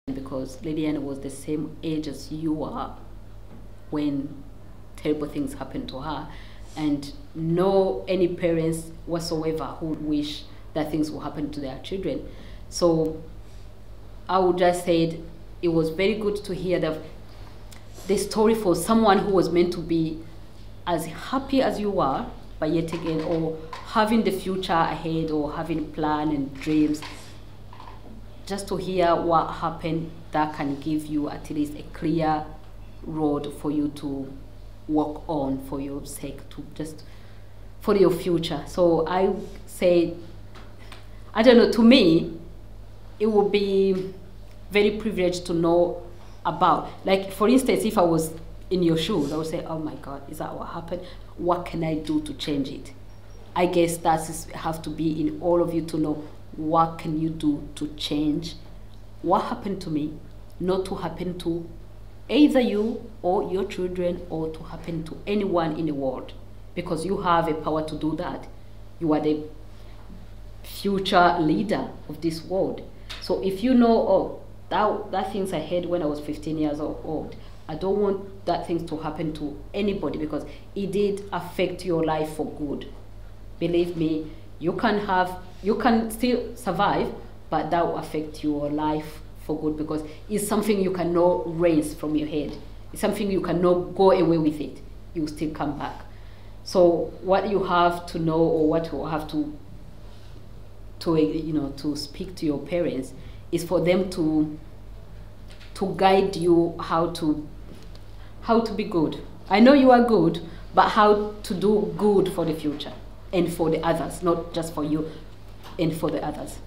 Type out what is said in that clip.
because Lady Anne was the same age as you are when terrible things happened to her, and no any parents whatsoever who wish that things will happen to their children. So I would just say it was very good to hear the story for someone who was meant to be as happy as you are, but yet again, or having the future ahead, or having plan and dreams. Just to hear what happened, that can give you at least a clear road for you to work on for your sake, to just for your future. So I say, I don't know, to me, it would be very privileged to know about, like, for instance, if I was in your shoes, I would say, oh my God, is that what happened? What can I do to change it? I guess that have to be in all of you to know, what can you do to change what happened to me, not to happen to either you or your children, or to happen to anyone in the world, because you have a power to do that. You are the future leader of this world. So if you know, oh, that things I had when I was 15 years old, I don't want that things to happen to anybody, because it did affect your life for good. Believe me, you can still survive, but that will affect your life for good, because it's something you cannot erase from your head. It's something you cannot go away with it. You will still come back. So what you have to know, or what you have to speak to your parents, is for them to guide you how to be good. I know you are good, but how to do good for the future and for the others, not just for you, and for the others.